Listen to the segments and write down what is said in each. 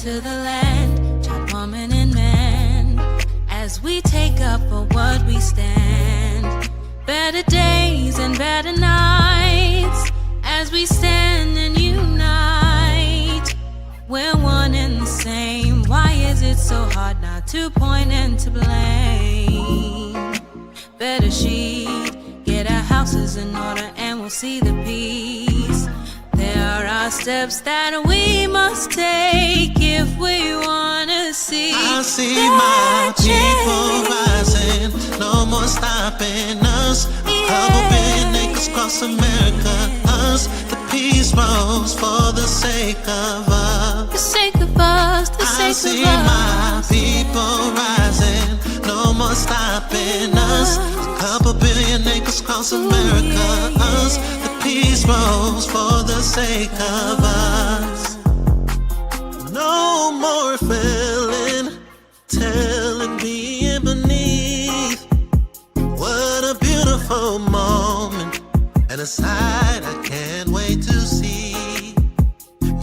to the land, child, woman, and man, as we take up for what we stand. Better days and better nights, as we stand and unite. We're one and the same. Why is it so hard not to point and to blame? Better sheet, get our houses in order and we'll see the peace. There are steps that we must take if we wanna see. I see my people rising, no more stopping us. Couple billion acres across America, us. The peace rose for the sake of us. The sake of us, the sake of us. I see my people rising, no more stopping us. Couple billion acres across America, us. The peace rose for the sake of us. No more failing, telling, being beneath. What a beautiful moment, and a sight I can't wait to see.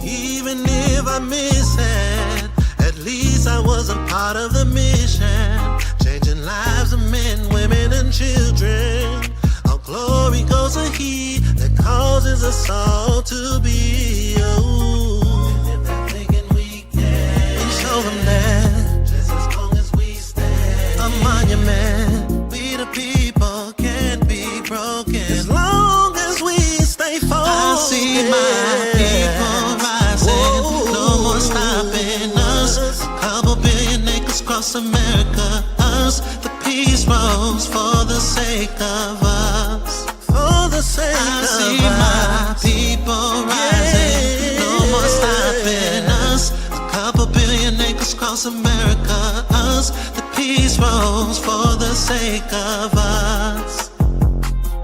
Even if I miss it, at least I was a part of the mission. Changing lives of men, women, and children. All glory goes to He that causes us all to be. Oh, and if they're thinking we can, show them that just as long as we stand, a monument. We the people can't be broken as long as we stay focused. I see my people rising, no more stopping us. Couple billion acres across America, us. The peace rose for the sake of us. For the sake of us. I see my people rising, no more stopping us. Couple billion acres across America, us. The peace rose for the sake of us.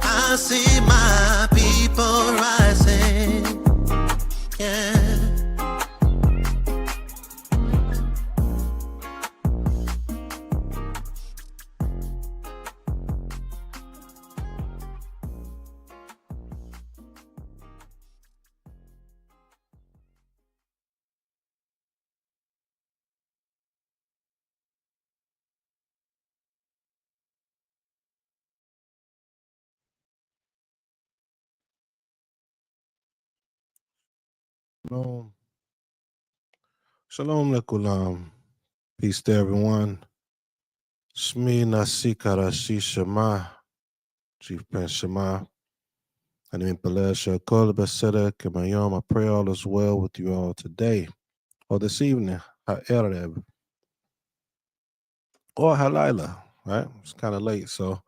I see my people rising, yeah. Shalom. Shalom lekulam. Peace to everyone. Shmi Nasi Karashi Shema. Chief Prince Shema. Anim Palel Shakol Beseda Kemayom. I pray all is well with you all today or this evening. Ha'erev. Or Halayla, right? It's kind of late, so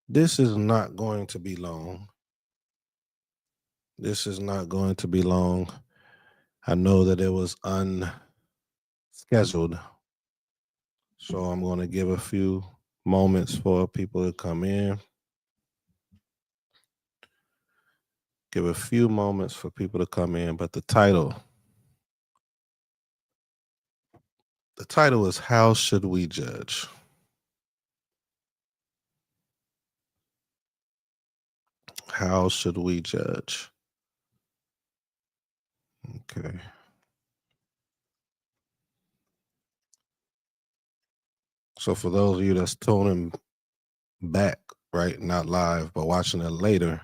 this is not going to be long. This is not going to be long. I know that it was unscheduled, so I'm going to give a few moments for people to come in. Give a few moments for people to come in, but the title is How Should We Judge? How should we judge? Okay. So for those of you that's tuning back, right, not live, but watching it later,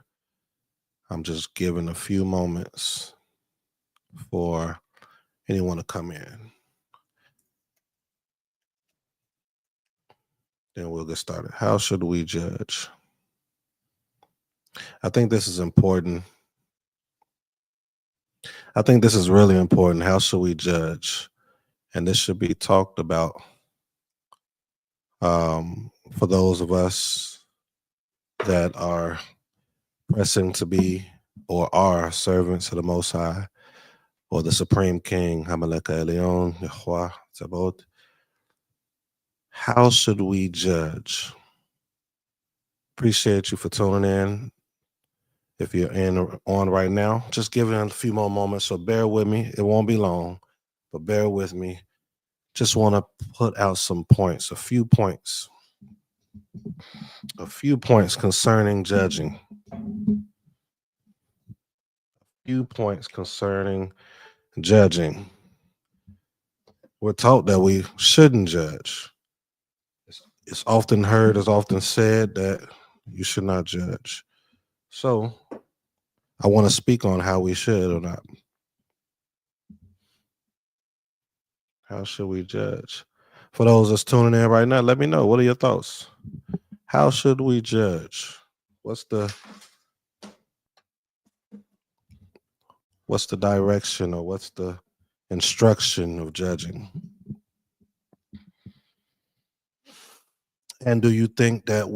I'm just giving a few moments for anyone to come in. Then we'll get started. How should we judge? I think this is important. I think this is really important. How should we judge? And this should be talked about for those of us that are pressing to be or are servants of the Most High or the Supreme King, Hamelech Elyon, Yahweh, Tzabot. How should we judge? Appreciate you for tuning in. If you're on right now, just give it a few more moments. So bear with me. It won't be long, but bear with me. Just want to put out some points, a few points concerning judging. A few points concerning judging. We're taught that we shouldn't judge. It's often heard, it's often said that you should not judge. So I want to speak on how we should or not. How should we judge? For those that's tuning in right now, let me know. What are your thoughts? How should we judge? What's the direction or what's the instruction of judging? And do you think that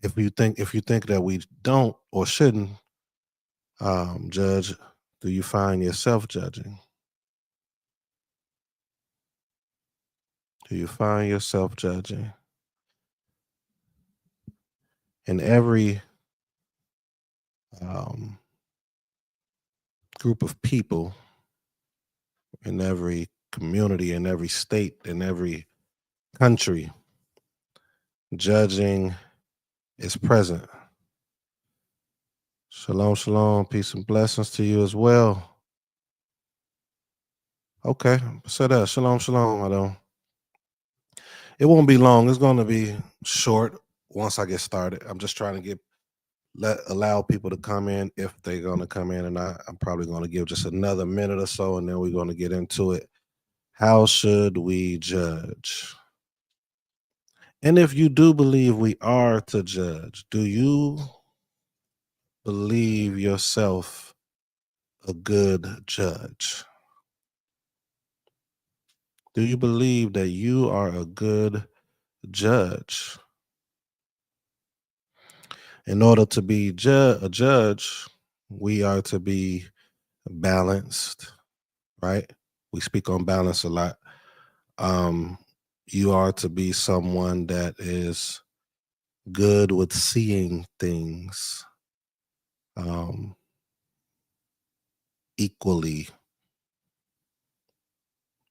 if you think that we don't or shouldn't judge, do you find yourself judging? Do you find yourself judging? In every group of people, in every community, in every state, in every country, judging is present. Shalom, shalom, peace and blessings to you as well. Okay, say that. Shalom, shalom, Adon. It won't be long. It's going to be short once I get started. I'm just trying to allow people to come in if they're going to come in, and I'm probably going to give just another minute or so, and then we're going to get into it. How should we judge? And if you do believe we are to judge, do you believe yourself a good judge? Do you believe that you are a good judge? In order to be a judge, we are to be balanced, right? We speak on balance a lot. You are to be someone that is good with seeing things equally,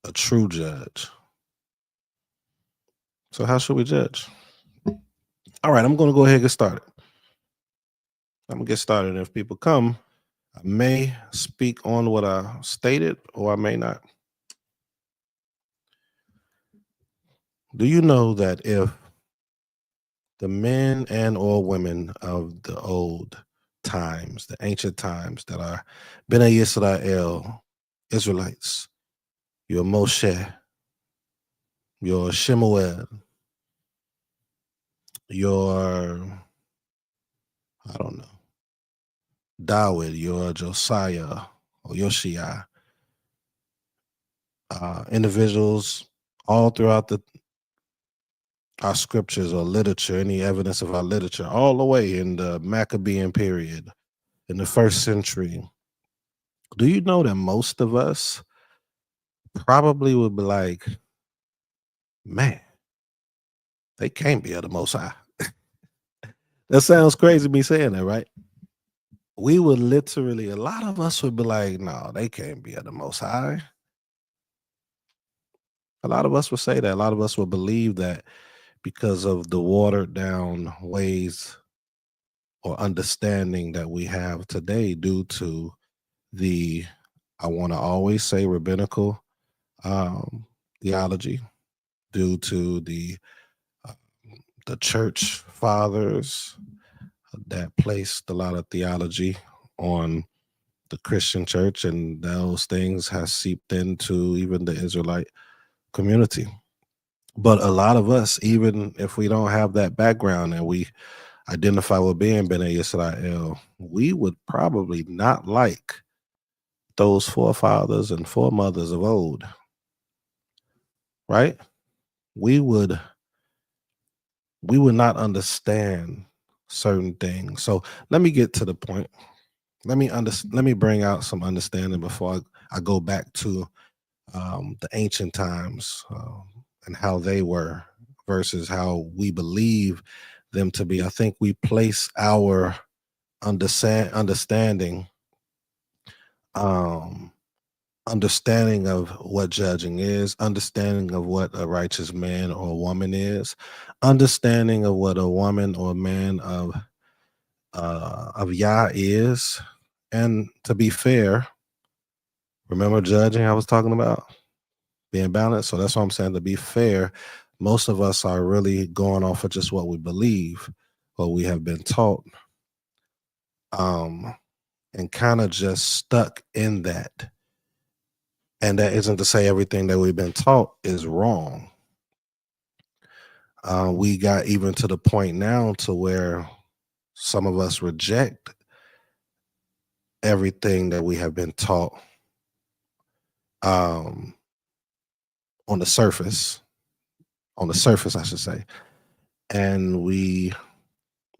a true judge. So how should we judge? All right, I'm going to go ahead and get started. I'm going to get started. And if people come, I may speak on what I stated or I may not. Do you know that if the men and or women of the old times, the ancient times that are Bnei Yisrael, Israelites, your Moshe, your Shemuel, your, I don't know, David, your Josiah or Yoshia, individuals all throughout our scriptures or literature, any evidence of our literature, all the way in the Maccabean period, in the 1st century. Do you know that most of us probably would be like, man, they can't be of the Most High. That sounds crazy me saying that, right? We would literally, a lot of us would be like, no, they can't be of the Most High. A lot of us would say that. A lot of us would believe that because of the watered down ways or understanding that we have today due to the, I want to always say, rabbinical theology, due to the church fathers that placed a lot of theology on the Christian church, and those things have seeped into even the Israelite community. But a lot of us, even if we don't have that background and we identify with being Bnei Yisrael, we would probably not like those forefathers and foremothers of old, right? We would not understand certain things. So let me get to the point. Let me bring out some understanding before I go back to the ancient times and how they were versus how we believe them to be. I think we place our understanding of what judging is, understanding of what a righteous man or woman is, understanding of what a woman or man of Yah is. And to be fair, Remember judging I was talking about? Being balanced. So that's what I'm saying. To be fair, most of us are really going off of just what we believe, what we have been taught, and kind of just stuck in that. And that isn't to say everything that we've been taught is wrong. We got even to the point now to where some of us reject everything that we have been taught on the surface, I should say. And we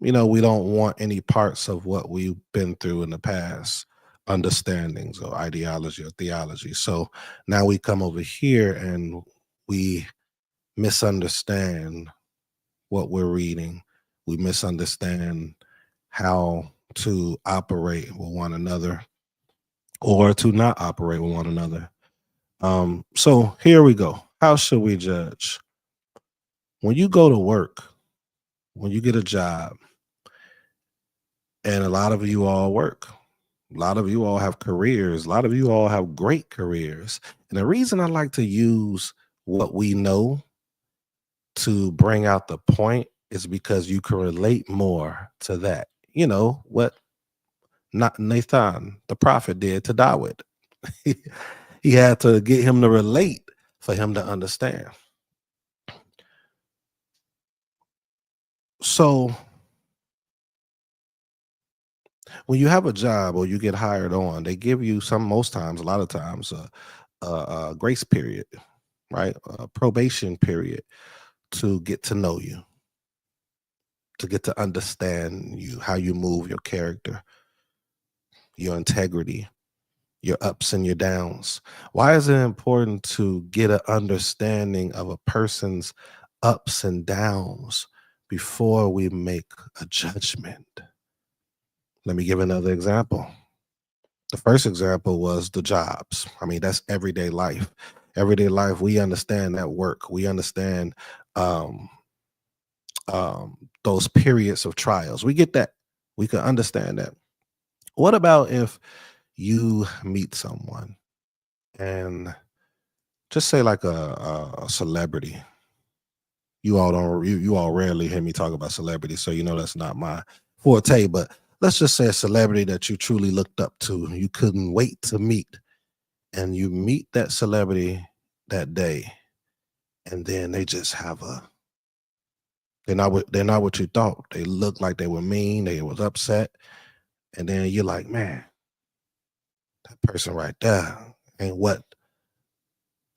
don't want any parts of what we've been through in the past, understandings or ideology or theology. So now we come over here and we misunderstand what we're reading. We misunderstand how to operate with one another or to not operate with one another. So here we go. How should we judge? When you go to work, when you get a job, and a lot of you all work, a lot of you all have careers, a lot of you all have great careers. And the reason I like to use what we know to bring out the point is because you can relate more to that. You know what not Nathan, the prophet, did to Dawood. He had to get him to relate for him to understand. So when you have a job or you get hired on, they give you most times, a lot of times, a grace period, right? A probation period to get to know you, to get to understand you, how you move, your character, your integrity, your ups and your downs. Why is it important to get an understanding of a person's ups and downs before we make a judgment? Let me give another example. The first example was the jobs. I mean, that's everyday life. Everyday life, we understand that work. We understand those periods of trials. We get that. We can understand that. What about if you meet someone and just say like a celebrity? You all rarely hear me talk about celebrities, so you know that's not my forte. But let's just say a celebrity that you truly looked up to, you couldn't wait to meet, and you meet that celebrity that day, and then they just have they're not what you thought. They look like they were mean, they was upset, and then you're like, man, that person right there ain't what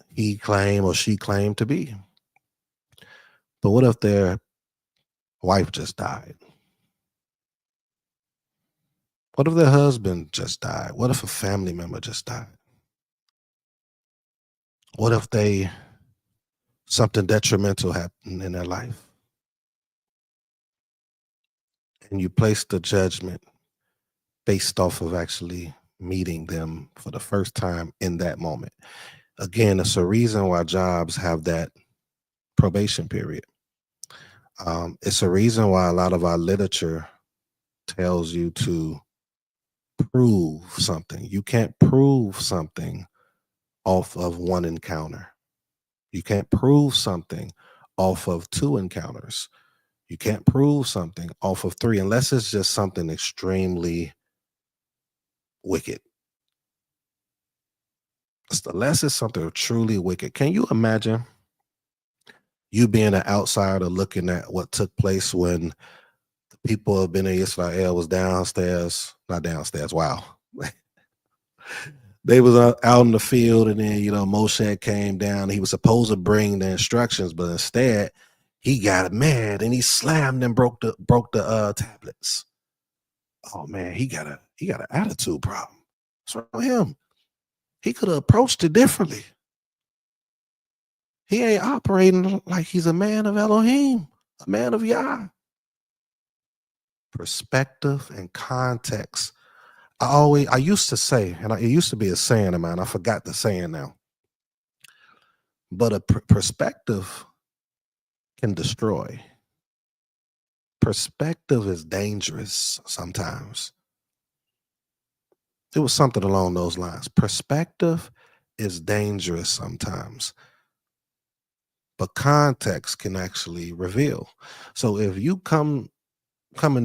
he claimed or she claimed to be. But what if their wife just died? What if their husband just died? What if a family member just died? What if something detrimental happened in their life? And you place the judgment based off of actually meeting them for the first time in that moment. Again, it's a reason why jobs have that probation period. It's a reason why a lot of our literature tells you to prove something. You can't prove something off of one encounter. You can't prove something off of two encounters. You can't prove something off of three unless it's just something extremely wicked. Unless it's something truly wicked. Can you imagine you being an outsider looking at what took place when the people of Bnei Israel was not downstairs, wow. They was out in the field, and then, Moshe came down. He was supposed to bring the instructions, but instead he got mad and he slammed and broke the tablets. Oh man, he got an attitude problem. What's wrong with him? He could have approached it differently. He ain't operating like he's a man of Elohim, a man of Yah. Perspective and context. I used to say, and it used to be a saying of mine, I forgot the saying now, but a perspective can destroy. Perspective is dangerous sometimes. It was something along those lines. Perspective is dangerous sometimes, but context can actually reveal. So if you coming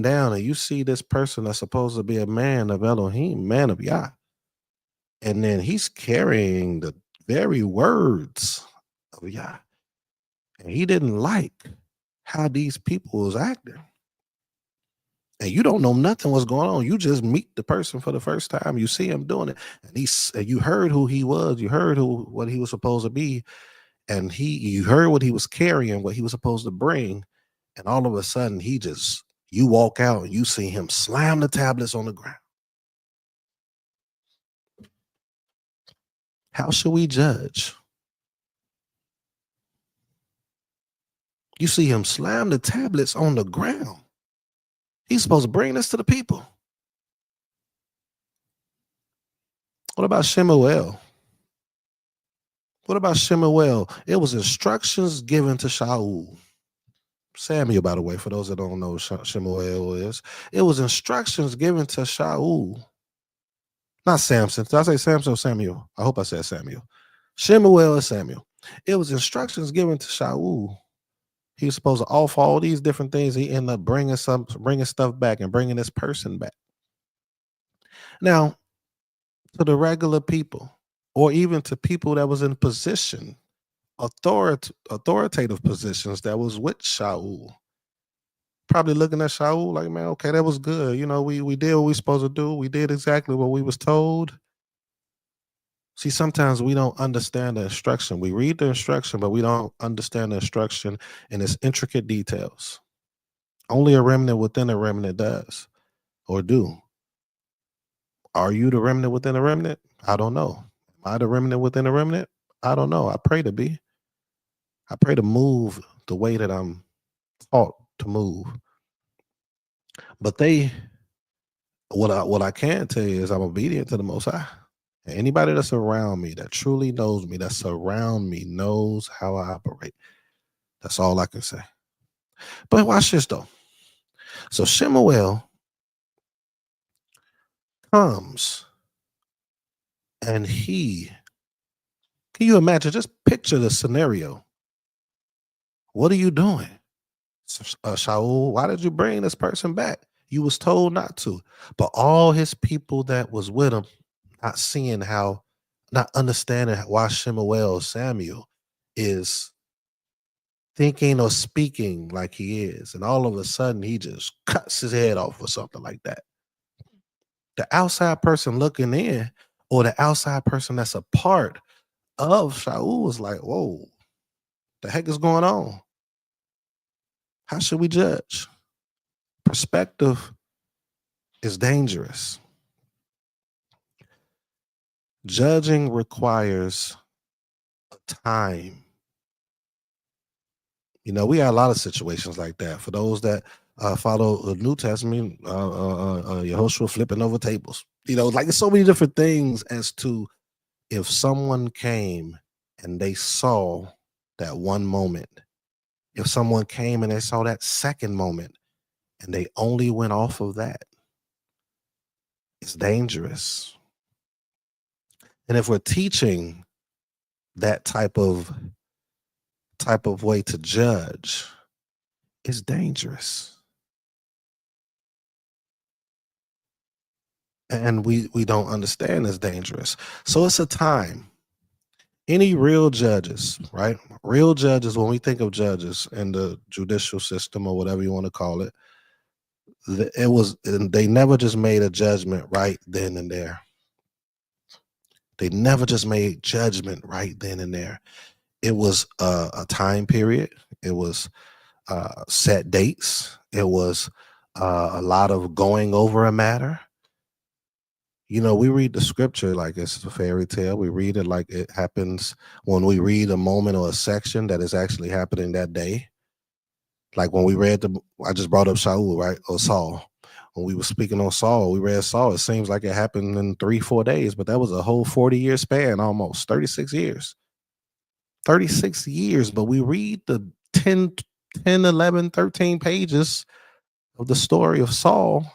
down and you see this person that's supposed to be a man of Elohim, man of Yah, and then he's carrying the very words of Yah, and he didn't like how these people was acting. And you don't know nothing what's going on. You just meet the person for the first time. You see him doing it, and you heard who he was. You heard what he was supposed to be, and you heard what he was carrying, what he was supposed to bring, and all of a sudden you walk out and you see him slam the tablets on the ground. How should we judge? You see him slam the tablets on the ground. He's supposed to bring this to the people. What about Shemuel? What about Shemuel? It was instructions given to Shaul. Samuel, by the way, for those that don't know who Shemuel is. It was instructions given to Shaul. Not Samson. Did I say Samson or Samuel? I hope I said Samuel. Shemuel is Samuel. It was instructions given to Shaul. He was supposed to offer all these different things. He ended up bringing stuff back and bringing this person back. Now, to the regular people, or even to people that was in position, authoritative positions that was with Shaul, probably looking at Shaul like, man, okay, that was good. You know, we did what we supposed to do. We did exactly what we was told. See, sometimes we don't understand the instruction. We read the instruction, but we don't understand the instruction in its intricate details. Only a remnant within a remnant does or do. Are you the remnant within a remnant? I don't know. Am I the remnant within a remnant? I don't know. I pray to be. I pray to move the way that I'm taught to move. But what I can tell you is I'm obedient to the Most High. And anybody that's around me, that truly knows me, that's around me, knows how I operate. That's all I can say. But watch this though. So Shemuel comes and can you imagine, just picture the scenario. What are you doing? Shaul, why did you bring this person back? You was told not to. But all his people that was with him, not understanding why Shemuel Samuel is thinking or speaking like he is. And all of a sudden, he just cuts his head off or something like that. The outside person looking in, or the outside person that's a part of Shaul, was like, whoa, the heck is going on? How should we judge? Perspective is dangerous. Judging requires time. You know, we have a lot of situations like that. For those that follow the New Testament, Yehoshua flipping over tables. You know, like there's so many different things as to if someone came and they saw that one moment. If someone came and they saw that second moment and they only went off of that, it's dangerous. And if we're teaching that type of way to judge, it's dangerous. And we don't understand it's dangerous. So it's a time. Any real judges, right? Real judges, when we think of judges in the judicial system or whatever you want to call it, they never just made a judgment right then and there. They never just made judgment right then and there. It was a time period. It was set dates. It was a lot of going over a matter. You know, we read the scripture like it's a fairy tale. We read it like it happens when we read a moment or a section that is actually happening that day. Like when we read I just brought up Shaul, right? Or Saul. When we were speaking on Saul, we read Saul. It seems like it happened in 3-4 days, but that was a whole 40-year span, almost 36 years. 36 years, but we read the 10, 11, 13 pages of the story of Saul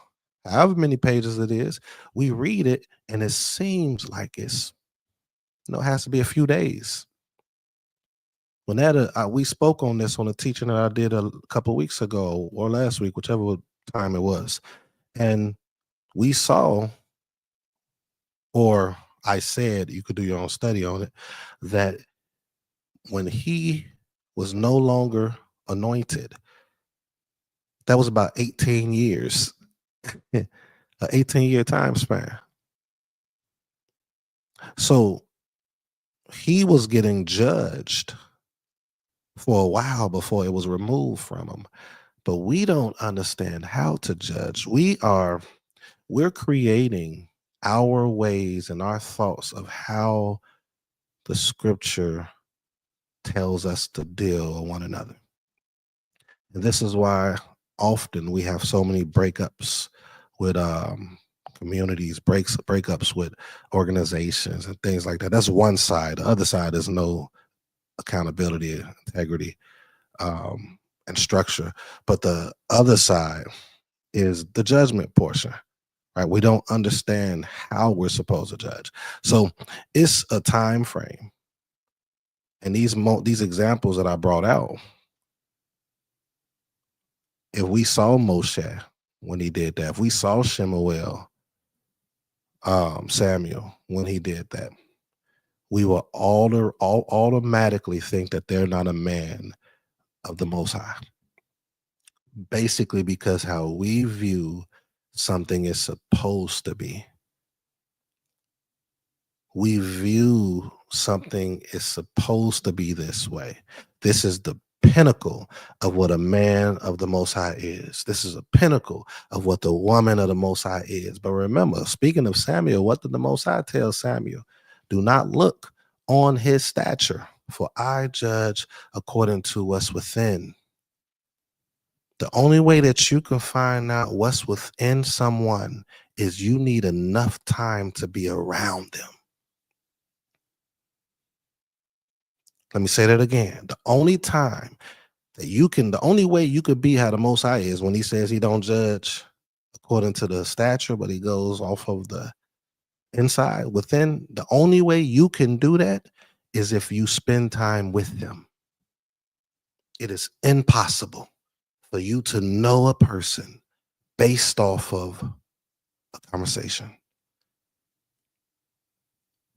however many pages it is, we read it and it seems like it's, it has to be a few days. When we spoke on this on a teaching that I did a couple weeks ago or last week, whichever time it was, and we saw, or I said, you could do your own study on it, that when he was no longer anointed, that was about 18 years, an 18-year time span. So he was getting judged for a while before it was removed from him. But we don't understand how to judge. We're creating our ways and our thoughts of how the scripture tells us to deal with one another. And this is why often we have so many breakups with communities, breakups with organizations and things like that. That's one side. The other side is no accountability, integrity, and structure. But the other side is the judgment portion. Right? We don't understand how we're supposed to judge. So it's a time frame. And these examples that I brought out, if we saw Moshe when he did that, if we saw Shemuel, Samuel when he did that, we will all automatically think that they're not a man of the Most High. Basically, because how we view something is supposed to be. We view something is supposed to be this way. This is the pinnacle of what a man of the Most High is. This is a pinnacle of what the woman of the Most High is. But remember, speaking of Samuel, what did the Most High tell Samuel? Do not look on his stature, for I judge according to what's within. The only way that you can find out what's within someone is you need enough time to be around them. Let me say that again. The only way you could be how the Most High is when he says he don't judge according to the stature, but he goes off of the inside within. The only way you can do that is if you spend time with them. It is impossible for you to know a person based off of a conversation,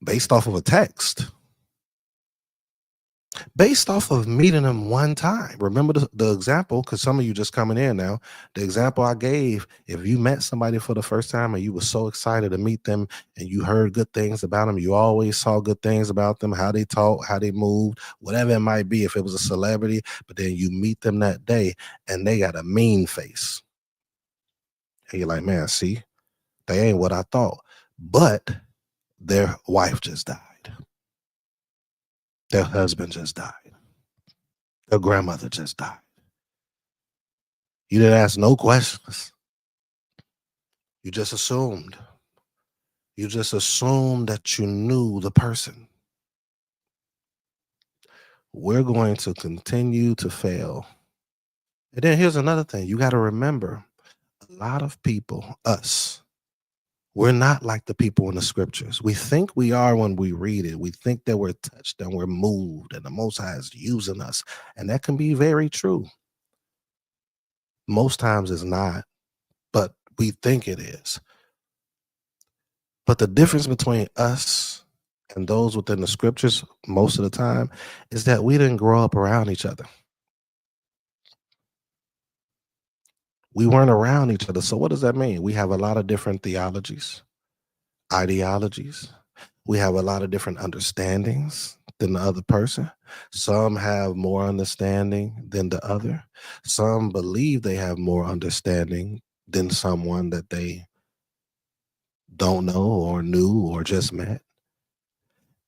based off of a text, based off of meeting them one time. Remember the example, because some of you just coming in now, the example I gave, if you met somebody for the first time and you were so excited to meet them and you heard good things about them, you always saw good things about them, how they talk, how they moved, whatever it might be, if it was a celebrity, but then you meet them that day and they got a mean face. And you're like, man, see, they ain't what I thought. But their wife just died. Their husband just died. Their grandmother just died. You didn't ask no questions. You just assumed. You just assumed that you knew the person. We're going to continue to fail. And then here's another thing. You got to remember, a lot of people, us, we're not like the people in the scriptures. We think we are when we read it. We think that we're touched and we're moved and the Most High is using us. And that can be very true. Most times it's not, but we think it is. But the difference between us and those within the scriptures most of the time is that we didn't grow up around each other. We weren't around each other. So what does that mean? We have a lot of different theologies, ideologies. We have a lot of different understandings than the other person. Some have more understanding than the other. Some believe they have more understanding than someone that they don't know or knew or just met.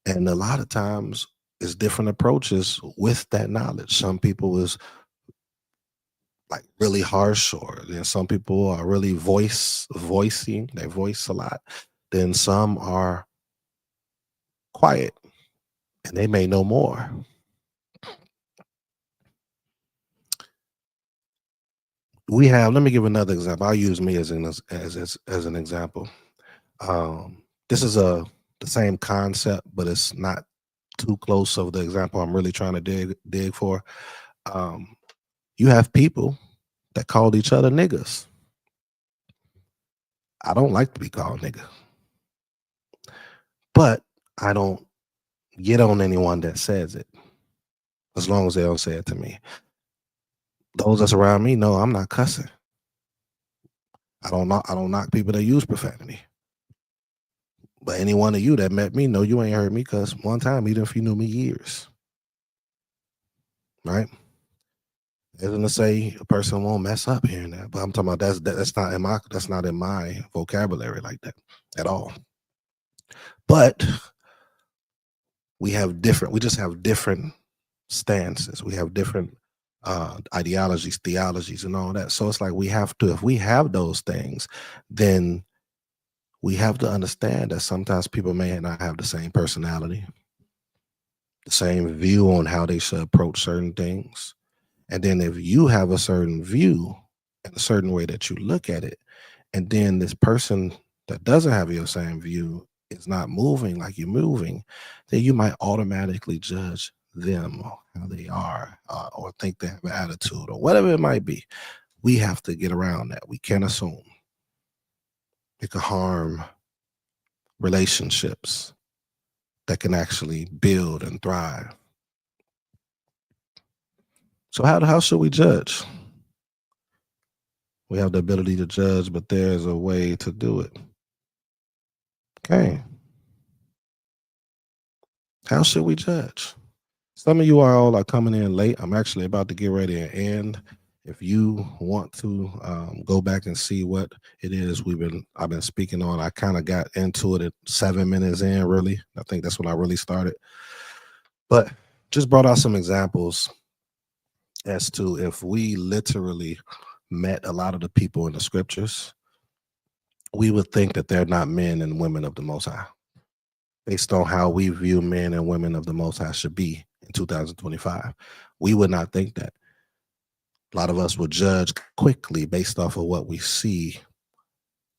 And a lot of times it's different approaches with that knowledge. Some people is like really harsh, or then some people are really voicing, they voice a lot. Then some are quiet and they may know more. we have. Let me give another example. I'll use me as an example. This is the same concept, but it's not too close of the example I'm really trying to dig for. You have people that called each other niggas. I don't like to be called nigga, but I don't get on anyone that says it, as long as they don't say it to me. Those that's around me know I'm not cussing. I don't knock people that use profanity. But any one of you that met me know you ain't heard me cuss one time, even if you knew me years. Right? Isn't to say a person won't mess up here and there, but I'm talking about that's not in my vocabulary like that at all. But we just have different stances. We have different ideologies, theologies, and all that. So it's like if we have those things, then we have to understand that sometimes people may not have the same personality, the same view on how they should approach certain things. And then if you have a certain view and a certain way that you look at it, and then this person that doesn't have your same view is not moving like you're moving, then you might automatically judge them or how they are, or think they have an attitude or whatever it might be. We have to get around that. We can't assume. It could harm relationships that can actually build and thrive. So how should we judge? We have the ability to judge, but there's a way to do it. Okay. How should we judge? Some of you all are coming in late. I'm actually about to get ready to end. If you want to go back and see what it is I've been speaking on, I kind of got into it at 7 minutes in, really. I think that's when I really started. But just brought out some examples as to if we literally met a lot of the people in the scriptures, we would think that they're not men and women of the Most High, based on how we view men and women of the Most High should be in 2025. We would not think that. A lot of us would judge quickly based off of what we see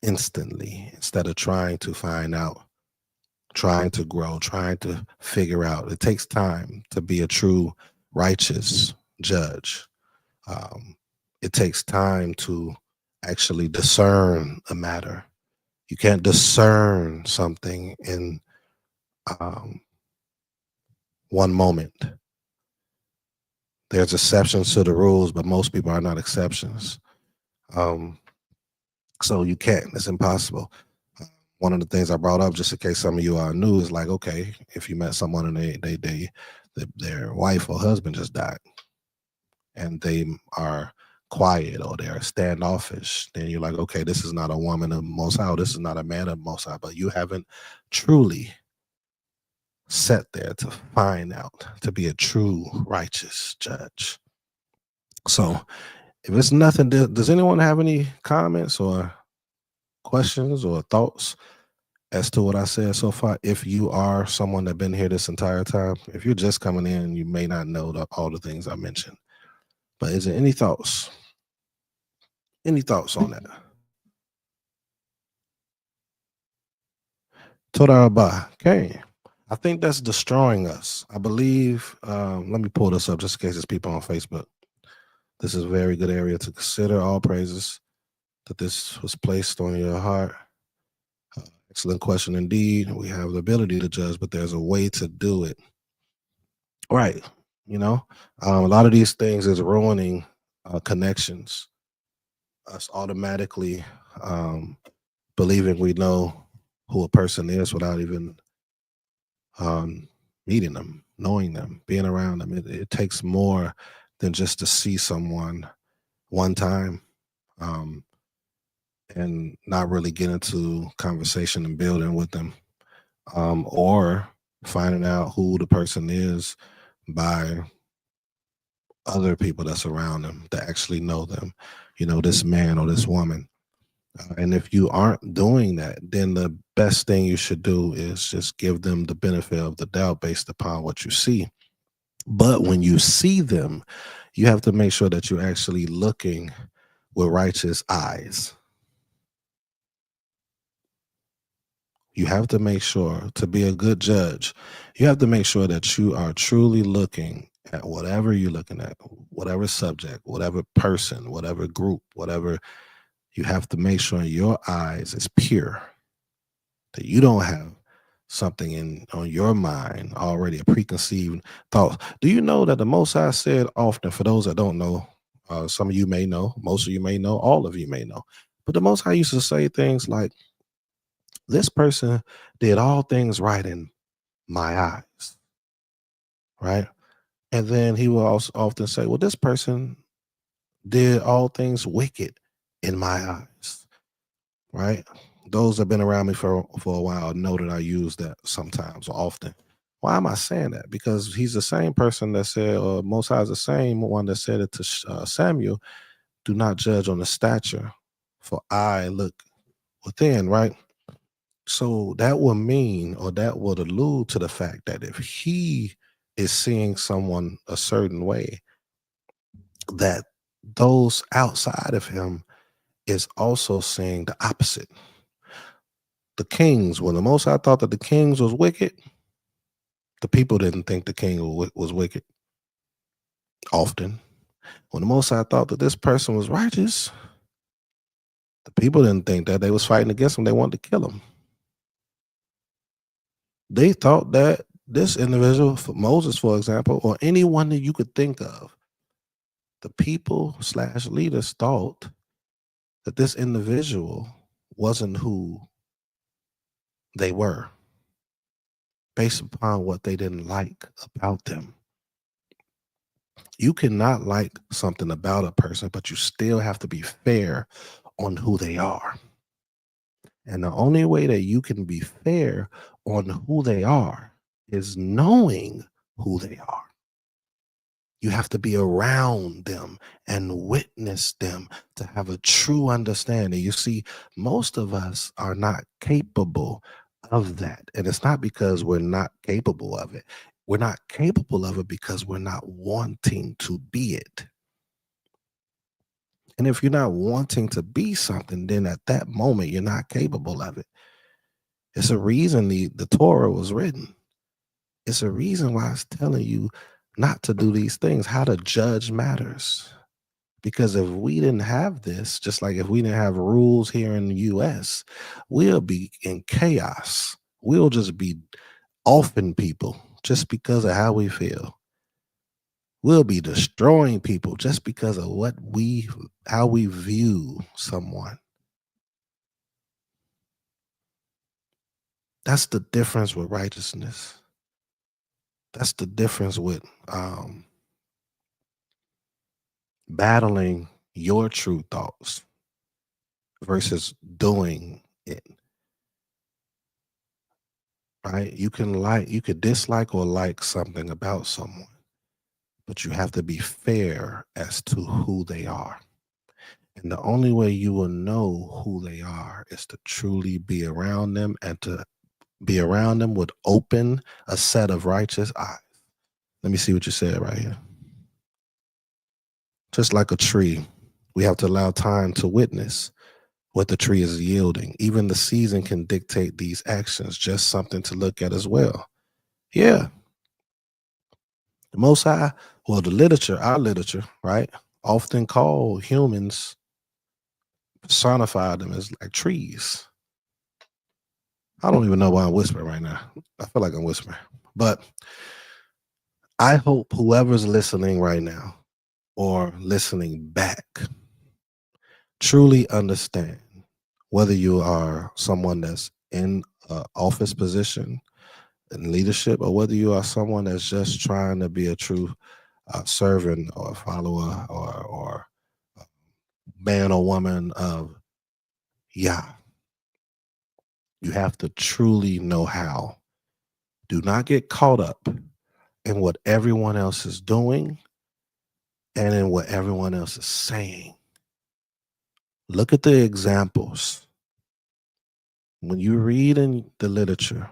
instantly, instead of trying to find out, trying to grow, trying to figure out. It takes time to be a true righteous judge. It takes time to actually discern a matter. You can't discern something in one moment. There's exceptions to the rules, but most people are not exceptions. So you can't. It's impossible. One of the things I brought up, just in case some of you are new, is like, okay, if you met someone and their wife or husband just died, and they are quiet or they're standoffish, then you're like, okay, this is not a woman of Most High, this is not a man of Most High, but you haven't truly sat there to find out, to be a true righteous judge. So if it's nothing, does anyone have any comments or questions or thoughts as to what I said so far? If you are someone that's been here this entire time, if you're just coming in, you may not know all the things I mentioned. But is there any thoughts? Any thoughts on that? Toda Rabah. Okay. I think that's destroying us. I believe, let me pull this up just in case there's people on Facebook. This is a very good area to consider. All praises that this was placed on your heart. Excellent question indeed. We have the ability to judge, but there's a way to do it. Right. You know, a lot of these things is ruining connections. Us automatically believing we know who a person is without even meeting them, knowing them, being around them. It takes more than just to see someone one time and not really get into conversation and building with them, or finding out who the person is by other people that's around them that actually know them, you know, this man or this woman. And if you aren't doing that, then the best thing you should do is just give them the benefit of the doubt based upon what you see. But when you see them, you have to make sure that you're actually looking with righteous eyes. You have to make sure, to be a good judge, you have to make sure that you are truly looking at whatever you're looking at, whatever subject, whatever person, whatever group, whatever. You have to make sure your eyes is pure, that you don't have something on your mind already, a preconceived thought. Do you know that the Most High said often, for those that don't know, some of you may know, most of you may know, all of you may know, but the Most High used to say things like, this person did all things right in my eyes, right? And then he will also often say, well, this person did all things wicked in my eyes, right? Those that have been around me for a while know that I use that sometimes or often. Why am I saying that? Because he's the same person that said, Most High is the same one that said it to Samuel, do not judge on the stature, for I look within, right? So that would mean, or that would allude to the fact that if he is seeing someone a certain way, that those outside of him is also seeing the opposite. The kings, when the Most High thought that the kings was wicked, the people didn't think the king was wicked. Often, when the Most High thought that this person was righteous, the people didn't think that. They was fighting against him. They wanted to kill him. They thought that this individual, Moses, for example, or anyone that you could think of, the people / leaders thought that this individual wasn't who they were, based upon what they didn't like about them. You cannot like something about a person, but you still have to be fair on who they are. And the only way that you can be fair on who they are is knowing who they are. You have to be around them and witness them to have a true understanding. You see, most of us are not capable of that. And it's not because we're not capable of it. We're not capable of it because we're not wanting to be it. And if you're not wanting to be something, then at that moment, you're not capable of it. It's a reason the Torah was written. It's a reason why it's telling you not to do these things. How to judge matters. Because if we didn't have this, just like if we didn't have rules here in the US, we'll be in chaos. We'll just be offing people just because of how we feel. We'll be destroying people just because of how we view someone. That's the difference with righteousness. That's the difference with battling your true thoughts versus doing it. Right? You could dislike or like something about someone, but you have to be fair as to who they are. And the only way you will know who they are is to truly be around them, and to be around them with a set of righteous eyes. Let me see what you said right here. Just like a tree, we have to allow time to witness what the tree is yielding. Even the season can dictate these actions, just something to look at as well. Yeah. The Most High, well, our literature, right, often call humans, personify them as like trees. I don't even know why I'm whispering right now. I feel like I'm whispering. But I hope whoever's listening right now or listening back truly understand, whether you are someone that's in an office position in leadership, or whether you are someone that's just trying to be a true servant or follower or man or woman of Yah. You have to truly know how. Do not get caught up in what everyone else is doing and in what everyone else is saying. Look at the examples. When you read in the literature,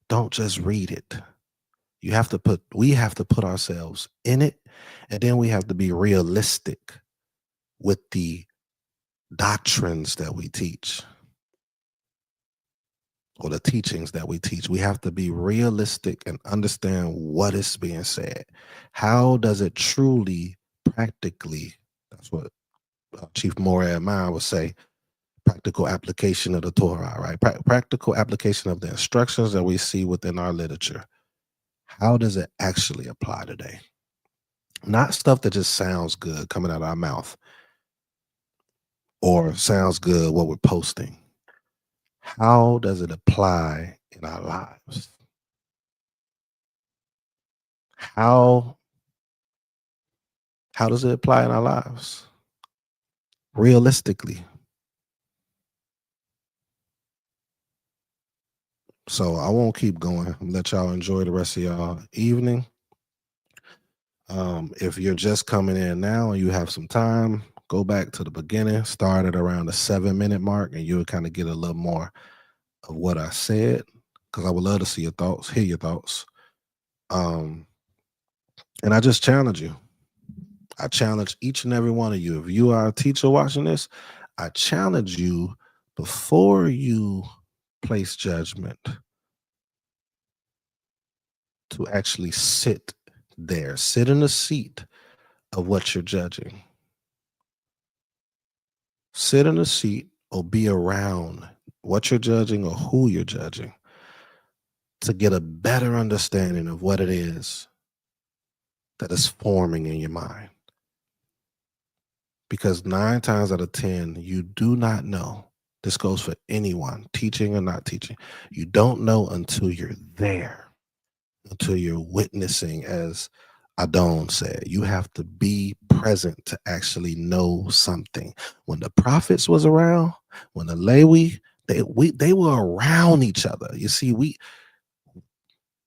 don't just read it. We have to put ourselves in it, and then we have to be realistic with the doctrines that we teach or the teachings that we teach. We have to be realistic and understand what is being said. How does it truly, practically, that's what Chief Morad Mine would say, practical application of the Torah, right? Practical application of the instructions that we see within our literature. How does it actually apply today? Not stuff that just sounds good coming out of our mouth or sounds good what we're posting. How does it apply in our lives? How does it apply in our lives? Realistically. So I won't keep going. I'll let y'all enjoy the rest of y'all evening. If you're just coming in now and you have some time, go back to the beginning, start at around the 7-minute mark, and you'll kind of get a little more of what I said, because I would love to see your thoughts, hear your thoughts. And I just challenge you. I challenge each and every one of you. If you are a teacher watching this, I challenge you, before you place judgment, to actually sit there, sit in the seat of what you're judging. Sit in the seat or be around what you're judging or who you're judging to get a better understanding of what it is that is forming in your mind. Because 9 times out of 10, you do not know. This goes for anyone, teaching or not teaching. You don't know until you're there, until you're witnessing, as Adon said. You have to be present to actually know something. When the prophets was around, when the Lewi, they were around each other. You see,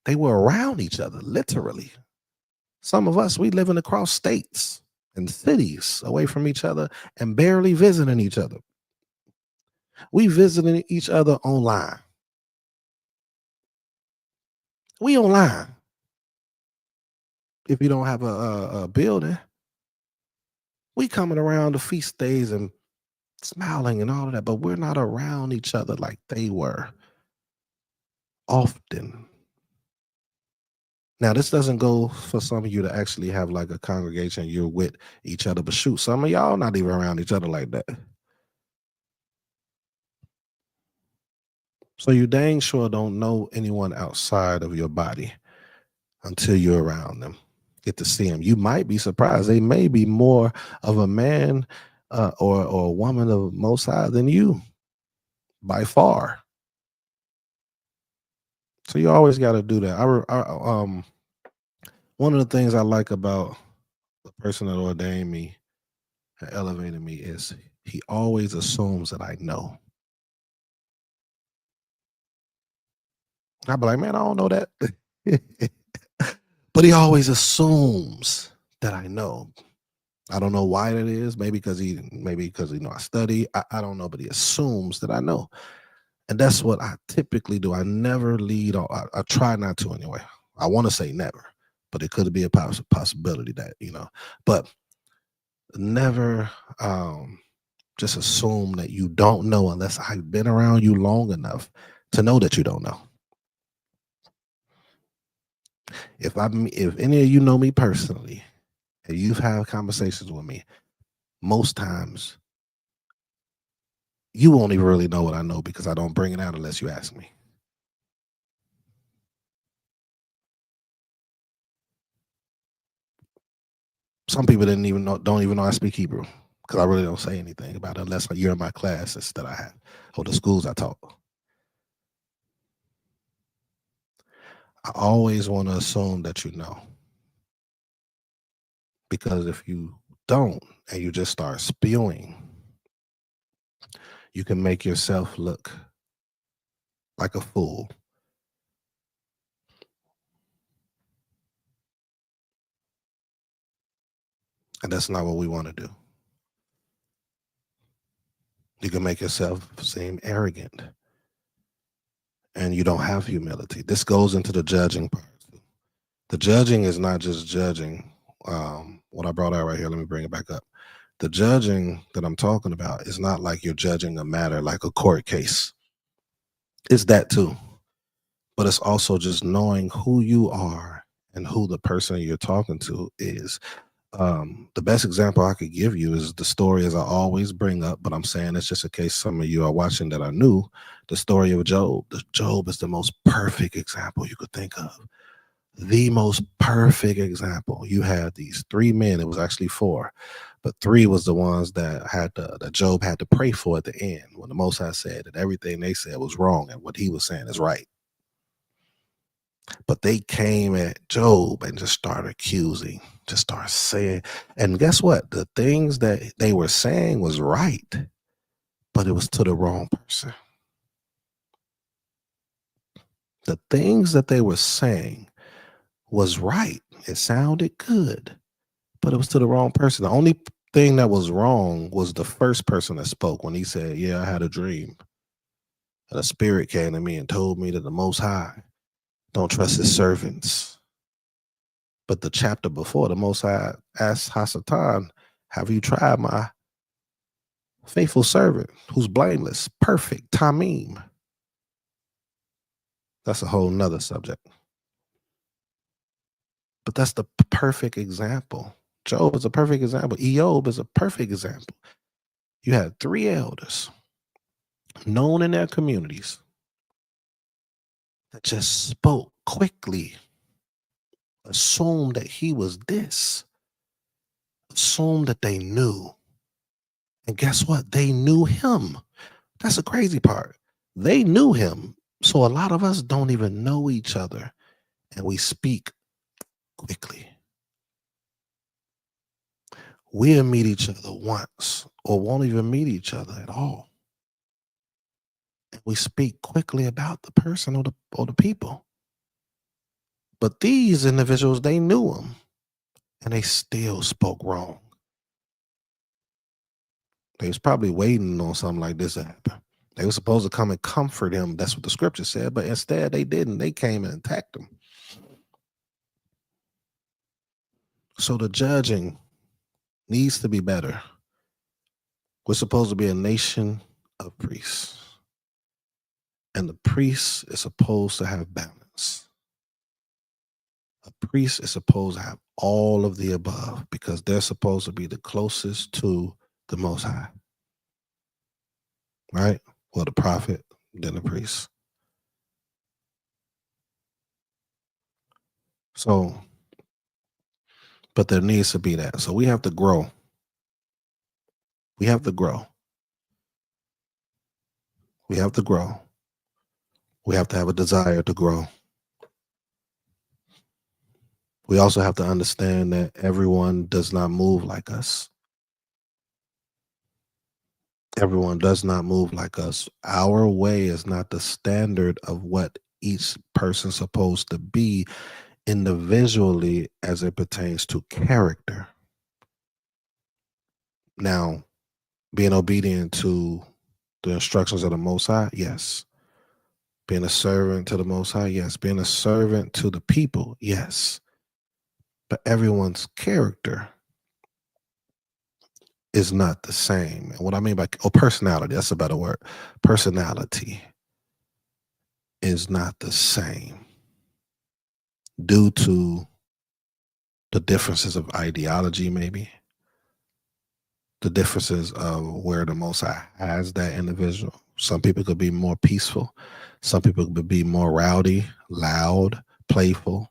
they were around each other, literally. Some of us, we living across states and cities away from each other and barely visiting each other. We visiting each other online. We online. If you don't have a building, we coming around the feast days and smiling and all of that, but we're not around each other like they were often. Now, this doesn't go for some of you to actually have like a congregation, you're with each other, but shoot, some of y'all not even around each other like that. So you dang sure don't know anyone outside of your body until you're around them. Get to see them. You might be surprised. They may be more of a man or a woman of Most High than you, by far. So you always got to do that. One of the things I like about the person that ordained me and elevated me is he always assumes that I know. I'd be like, man, I don't know that. But he always assumes that I know. I don't know why that is. Maybe because I study. I don't know, but he assumes that I know. And that's what I typically do. I never lead, or I try not to anyway. I want to say never, but it could be a possibility that, but never just assume that you don't know unless I've been around you long enough to know that you don't know. If any of you know me personally and you've had conversations with me, most times you won't even really know what I know because I don't bring it out unless you ask me. Some people don't even know I speak Hebrew because I really don't say anything about it unless you're in my classes that I have or the schools I taught. I always want to assume that you know. Because if you don't and you just start spewing, you can make yourself look like a fool. And that's not what we want to do. You can make yourself seem arrogant. And you don't have humility. This goes into the judging part. The judging is not just judging. What I brought out right here, let me bring it back up. The judging that I'm talking about is not like you're judging a matter like a court case. It's that too. But it's also just knowing who you are and who the person you're talking to is. The best example I could give you is the story, as I always bring up, but I'm saying it's just in case some of you are watching that are new, the story of Job. Job is the most perfect example you could think of. The most perfect example. You had these three men, it was actually four, but three was the ones that Job had to pray for at the end, when the Most High said that everything they said was wrong and what he was saying is right. But they came at Job and just started accusing, just started saying, and guess what? The things that they were saying was right, but it was to the wrong person. The things that they were saying was right. It sounded good, but it was to the wrong person. The only thing that was wrong was the first person that spoke when he said, yeah, I had a dream. And a spirit came to me and told me that the Most High don't trust his servants. But the chapter before, the Most High asked Hasatan, have you tried my faithful servant who's blameless, perfect, Tamim? That's a whole nother subject. But that's the perfect example. Job is a perfect example. Eob is a perfect example. You had three elders known in their communities that just spoke quickly, assumed that he was this, assumed that they knew. And guess what? They knew him. That's the crazy part. They knew him. So a lot of us don't even know each other, and we speak quickly. We'll meet each other once or won't even meet each other at all. And we speak quickly about the person or the people. But these individuals, they knew him and they still spoke wrong. They was probably waiting on something like this to happen. They were supposed to come and comfort him. That's what the scripture said. But instead they didn't. They came and attacked him. So the judging needs to be better. We're supposed to be a nation of priests. And the priest is supposed to have balance. A priest is supposed to have all of the above because they're supposed to be the closest to the Most High. Right? Well, the prophet, then the priest. So, but there needs to be that. So we have to grow. We have to grow. We have to grow. We have to have a desire to grow. We also have to understand that everyone does not move like us. Everyone does not move like us. Our way is not the standard of what each person's supposed to be individually as it pertains to character. Now, being obedient to the instructions of the Most High, yes. Being a servant to the Most High, yes. Being a servant to the people, yes. But everyone's character is not the same. And what I mean by personality, that's a better word. Personality is not the same due to the differences of ideology, maybe. The differences of where the Most High has that individual. Some people could be more peaceful. Some people could be more rowdy, loud, playful,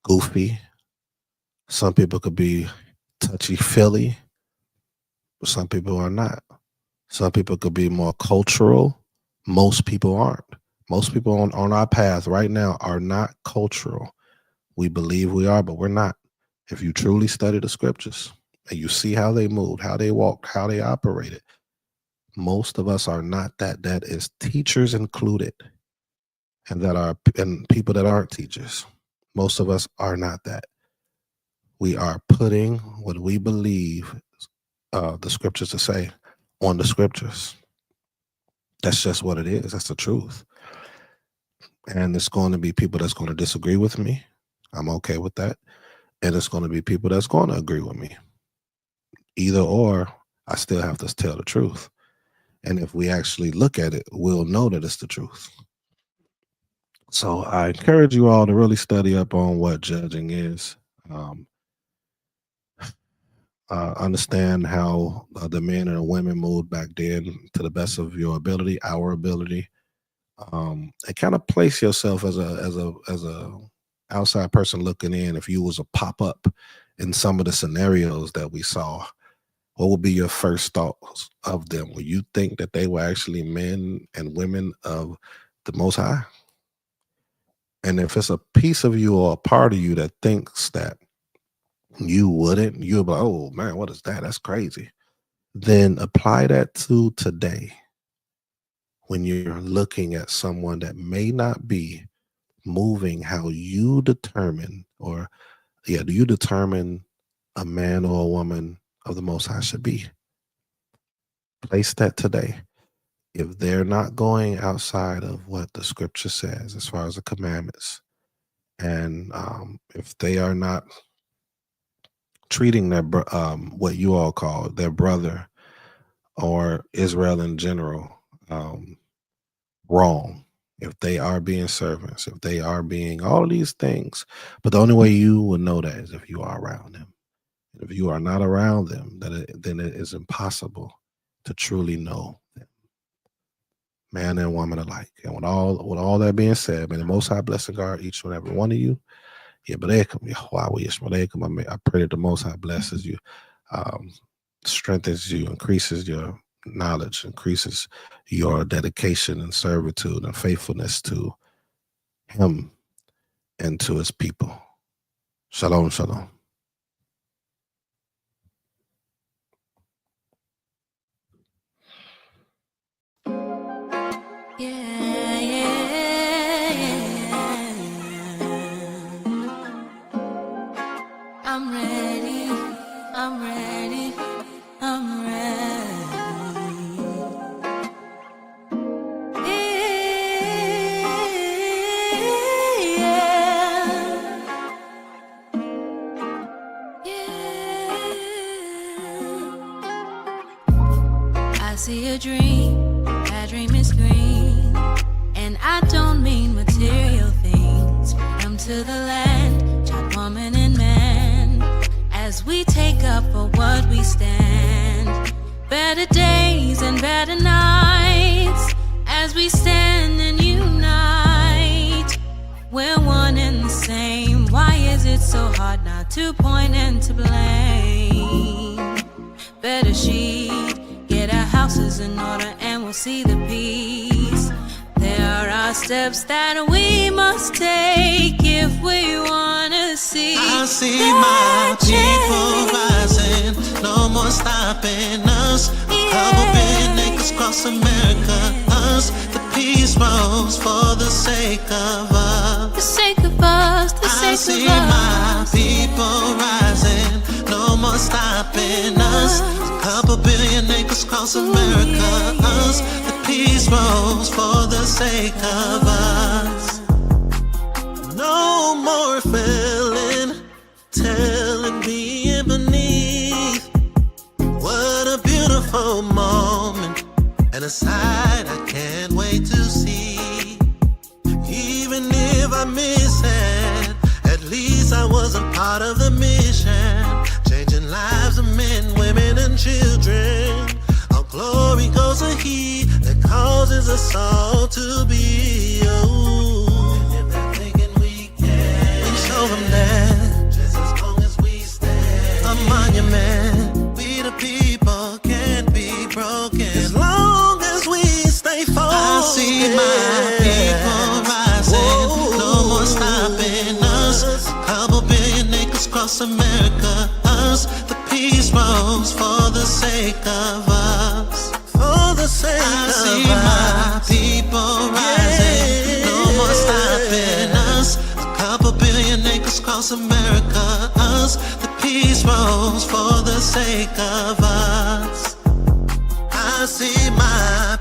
goofy. Some people could be touchy-feely. Some people are not. Some people could be more cultural. Most people aren't. Most people on our path right now are not cultural. We believe we are, but we're not. If you truly study the scriptures and you see how they moved, how they walked, how they operated, most of us are not that. That is teachers included, and people that aren't teachers. Most of us are not that. We are putting what we believe the scriptures to say on the scriptures. That's just what it is. That's the truth. And it's going to be people that's going to disagree with me. I'm okay with that. And it's going to be people that's going to agree with me. Either or, I still have to tell the truth. And if we actually look at it, we'll know that it's the truth. So I encourage you all to really study up on what judging is. Understand how the men and the women moved back then to the best of your ability, our ability, and kind of place yourself as a outside person looking in. If you was a pop up in some of the scenarios that we saw, what would be your first thoughts of them? Will you think that they were actually men and women of the Most High? And if it's a piece of you or a part of you that thinks that you wouldn't, you'll be like, oh man, what is that? That's crazy. Then apply that to today when you're looking at someone that may not be moving how you determine, do you determine a man or a woman of the Most High should be? Place that today. If they're not going outside of what the scripture says as far as the commandments, and if they are not treating their what you all call their brother or Israel in general wrong, if they are being servants, if they are being all these things, but the only way you will know that is if you are around them. If you are not around them, then it is impossible to truly know them, man and woman alike. And with all that being said, may the Most High bless and guard each and every one of you. I pray that the Most High blesses you, strengthens you, increases your knowledge, increases your dedication and servitude and faithfulness to Him and to His people. Shalom, shalom. I'm ready, I'm ready, I'm ready. I see a dream, that dream is green, and I don't mean material things. Freedom to the land, child, woman, and man. As we take up for what we stand, better days and better nights, as we stand and unite. We're one and the same. Why is it so hard not to point and to blame? Better sheet, get our houses in order and we'll see the peace. There are steps that we must take if we want to see. I see my people rising, no more stopping us. A couple billion acres across America, us. The peace rose for the sake of us. The sake of us, the sake of us. I see my people rising, no more stopping us. A couple billion acres across America, us. The peace rose for the sake of us. No more failing, telling, being beneath. What a beautiful moment, and a sight I can't wait to see. Even if I miss it, at least I wasn't part of the mission. Changing lives of men, women, and children. All glory goes to He that causes us all to be. Show them that just as long as we stand, a monument. We the people can't be broken as long as we stay focused. I see my people rising, no more stopping us. A couple billion acres across America, us. The peace rose for the sake of us. For the sake of us. I see my people rising, no more stopping us. Couple billion acres across America, us. The peace rose for the sake of us. I see my